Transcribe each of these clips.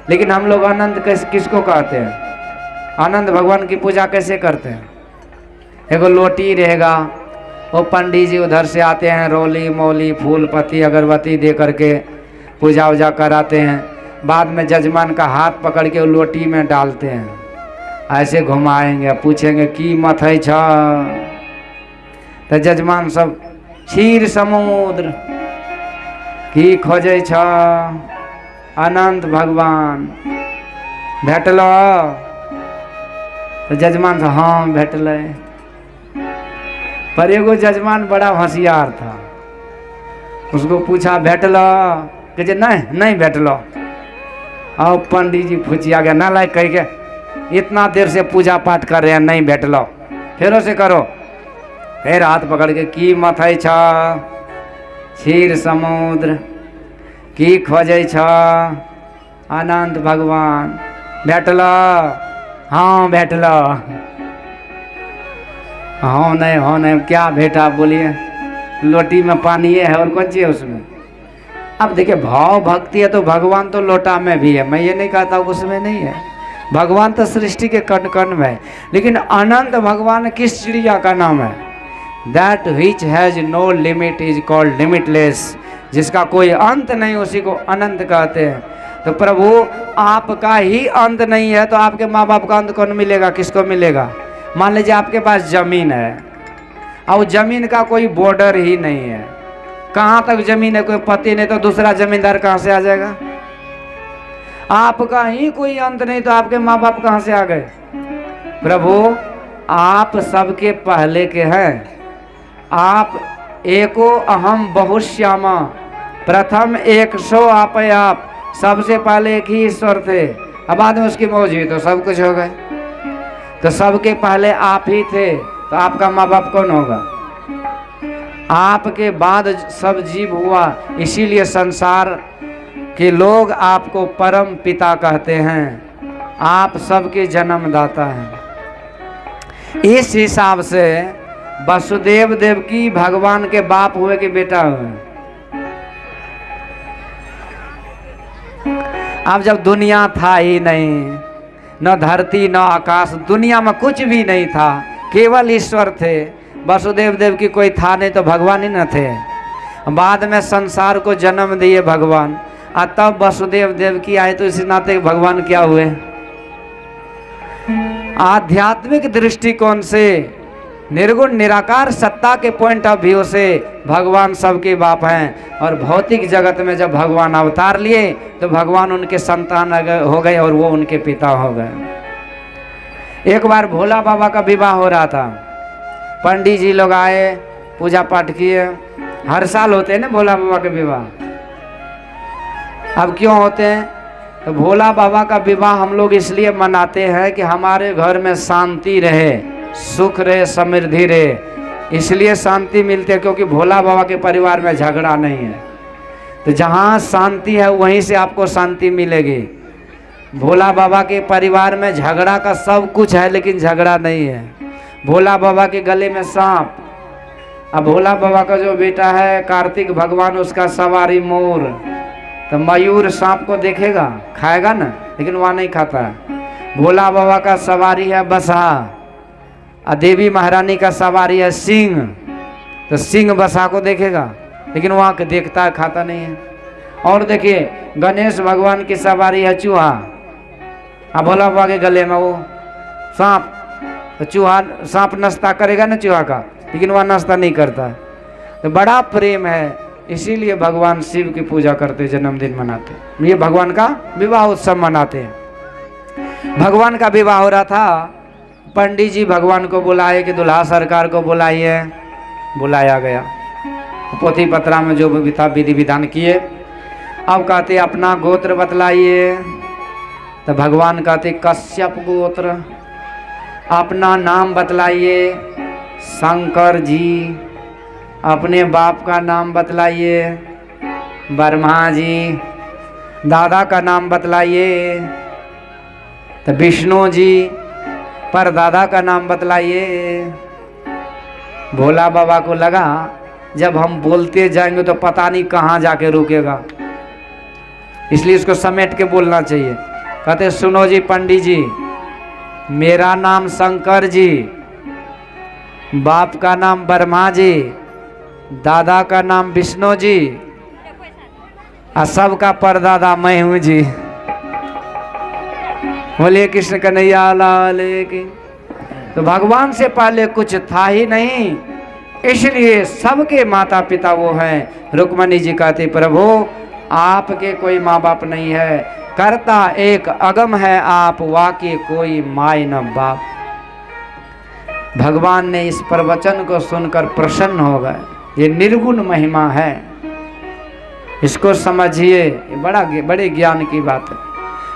लेकिन हम लोग आनंद कैसे किसको कहते हैं? आनंद भगवान की पूजा कैसे करते हैं? एगो लोटी रहेगा, वो पंडित जी उधर से आते हैं, रोली मौली फूल पत्ती अगरबत्ती दे करके पूजा वूजा कराते हैं। बाद में जजमान का हाथ पकड़ के वो लोटी में डालते हैं, ऐसे घुमाएंगे, पूछेंगे की मत है छ, तो जजमान सब क्षीर समुद्र की खोजे छ, अनंत भगवान भेटल? तो जजमान से हाँ भेटल। पर एगो जजमान बड़ा होशियार था, उसको पूछा भेटल? कहे नहीं नहीं भेटल। और पंडित जी फुचिया गया, ना लायक कह के इतना देर से पूजा पाठ कर रहे हैं, नहीं भेटल, फिर से करो। फिर हाथ पकड़ के की मथै छ, क्षीर समुद्र की खोजे छ, अनंत भगवान भेटल? हाँ भेटल। हाँ नहीं क्या भेटा बोलिए? लोटी में पानी है और कौन चीज है उसमें? अब देखिए भाव भक्ति है तो भगवान तो लोटा में भी है, मैं ये नहीं कहता उसमें नहीं है। भगवान तो सृष्टि के कण कण में है, लेकिन अनंत भगवान किस चिड़िया का नाम है? That which has no limit is called limitless, जिसका कोई अंत नहीं उसी को अनंत कहते हैं। तो प्रभु आपका ही अंत नहीं है तो आपके माँ बाप का अंत कौन मिलेगा? किसको मिलेगा? मान लीजिए आपके पास जमीन है और जमीन का कोई बॉर्डर ही नहीं है, कहाँ तक जमीन है, कोई पति नहीं, तो दूसरा जमींदार कहाँ से आ जाएगा? आपका ही कोई अंत नहीं तो आपके माँ बाप कहाँ से आ गए? प्रभु आप सबके पहले के हैं, आप एको अहम बहुश्यामा, प्रथम 100 आप सबसे पहले एक ही ईश्वर थे, अब बाद में उसकी मौज हुई तो सब कुछ हो गए। तो सबके पहले आप ही थे, तो आपका माँ बाप कौन होगा? आपके बाद सब जीव हुआ, इसीलिए संसार के लोग आपको परम पिता कहते हैं, आप सबके जन्मदाता हैं। इस हिसाब से वसुदेव देवकी भगवान के बाप हुए कि बेटा हुए? अब जब दुनिया था ही नहीं, न धरती न आकाश, दुनिया में कुछ भी नहीं था, केवल ईश्वर थे, वसुदेव देव की कोई था नहीं तो भगवान ही न थे। बाद में संसार को जन्म दिए भगवान, और तब वसुदेव देव की आए, तो इसी नाते भगवान क्या हुए? आध्यात्मिक दृष्टिकोण से, निर्गुण निराकार सत्ता के पॉइंट ऑफ व्यू से भगवान सबके बाप हैं। और भौतिक जगत में जब भगवान अवतार लिए तो भगवान उनके संतान हो गए और वो उनके पिता हो गए। एक बार भोला बाबा का विवाह हो रहा था, पंडित जी लोग आए, पूजा पाठ किए। हर साल होते हैं ना भोला बाबा के विवाह। अब क्यों होते हैं? तो भोला बाबा का विवाह हम लोग इसलिए मनाते हैं कि हमारे घर में शांति रहे, सुख रहे, समृद्धि रहे, इसलिए शांति मिलती है, क्योंकि भोला बाबा के परिवार में झगड़ा नहीं है। तो जहाँ शांति है वहीं से आपको शांति मिलेगी। भोला बाबा के परिवार में झगड़ा का सब कुछ है, लेकिन झगड़ा नहीं है। भोला बाबा के गले में सांप। अब भोला बाबा का जो बेटा है कार्तिक भगवान, उसका सवारी मोर, तो मयूर सांप को देखेगा, खाएगा ना, लेकिन वहाँ नहीं खाता है। भोला बाबा का सवारी है बसहा, और देवी महारानी का सवारी है सिंह, तो सिंह बसहा को देखेगा, लेकिन वहाँ के देखता है, खाता नहीं है। और देखिए गणेश भगवान की सवारी है चूहा, अब भोला बाबा के गले में वो सांप, तो चूहा सांप नाश्ता करेगा ना चूहा का, लेकिन वह नाश्ता नहीं करता है। तो बड़ा प्रेम है, इसीलिए भगवान शिव की पूजा करते, जन्मदिन मनाते, ये भगवान का विवाह उत्सव मनाते हैं। भगवान का विवाह हो रहा था, पंडित जी भगवान को बुलाए कि दुल्हा सरकार को बुलाइए, बुलाया गया। पोथी पत्रा में जो भी था विधि विधान किए। अब कहते अपना गोत्र बतलाइए, तो भगवान कहते कश्यप गोत्र। अपना नाम बतलाइए, शंकर जी। अपने बाप का नाम बतलाइए, ब्रह्मा जी। दादा का नाम बतलाइए, तो विष्णु जी। पर दादा का नाम बतलाइए। भोला बाबा को लगा जब हम बोलते जाएंगे तो पता नहीं कहाँ जाके रुकेगा, इसलिए इसको समेट के बोलना चाहिए। कहते सुनो जी पंडित जी, मेरा नाम शंकर जी, बाप का नाम ब्रह्मा जी, दादा का नाम विष्णु जी, और सबका परदादा मैं हूं जी। बोलिए कृष्ण कन्हैया लाल की। तो भगवान से पहले कुछ था ही नहीं, इसलिए सबके माता पिता वो हैं। रुक्मणी जी कहती प्रभु आपके कोई माँ बाप नहीं है, करता एक अगम है आप, वाकई कोई माय न बाप। भगवान ने इस प्रवचन को सुनकर प्रसन्न हो गए। ये निर्गुण महिमा है, इसको समझिए, बड़े ज्ञान की बात है।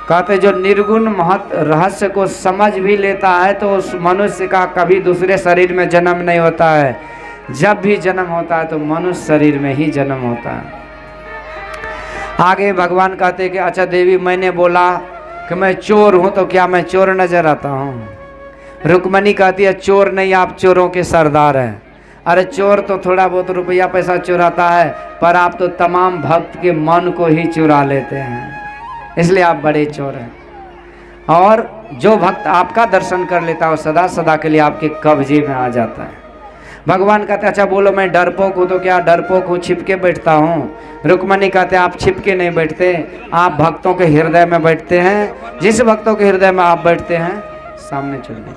कहते जो निर्गुण महत् रहस्य को समझ भी लेता है तो उस मनुष्य का कभी दूसरे शरीर में जन्म नहीं होता है। जब भी जन्म होता है तो मनुष्य शरीर में ही जन्म होता है। आगे भगवान कहते कि अच्छा देवी, मैंने बोला कि मैं चोर हूं, तो क्या मैं चोर नजर आता हूं? रुक्मणी कहती है चोर नहीं, आप चोरों के सरदार हैं। अरे चोर तो थोड़ा बहुत रुपया पैसा चुराता है, पर आप तो तमाम भक्त के मन को ही चुरा लेते हैं, इसलिए आप बड़े चोर हैं। और जो भक्त आपका दर्शन कर लेता है वो सदा सदा के लिए आपके कब्जे में आ जाता है। भगवान कहते अच्छा बोलो मैं डरपोक हूँ, तो क्या डरपोक हूँ, छिपके बैठता हूँ? रुक्मणी कहते आप छिपके नहीं बैठते, आप भक्तों के हृदय में बैठते हैं। जिस भक्तों के हृदय में आप बैठते हैं, सामने चलिए,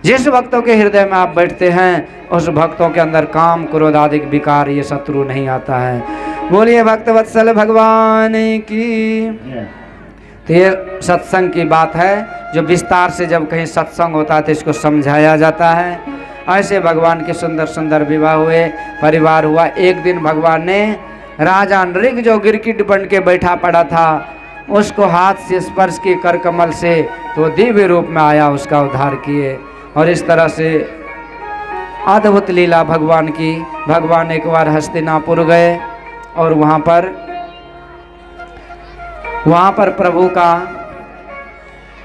जिस भक्तों के हृदय में आप बैठते हैं उस भक्तों के अंदर काम क्रोध आदि विकार ये शत्रु नहीं आता है। बोलिए भक्त वत्सल भगवान की। तो ये सत्संग की बात है, जो विस्तार से जब कहीं सत्संग होता है तो इसको समझाया जाता है। ऐसे भगवान के सुंदर सुंदर विवाह हुए, परिवार हुआ। एक दिन भगवान ने राजा नृग जो गिरगिट बन के बैठा पड़ा था उसको हाथ से स्पर्श किए कर कमल से, तो दिव्य रूप में आया, उसका उद्धार किए। और इस तरह से अद्भुत लीला भगवान की। भगवान एक बार हस्तिनापुर गए और वहाँ पर प्रभु का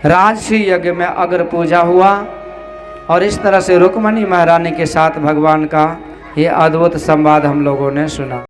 राजसी यज्ञ में अग्र पूजा हुआ। और इस तरह से रुक्मणी महारानी के साथ भगवान का ये अद्भुत संवाद हम लोगों ने सुना।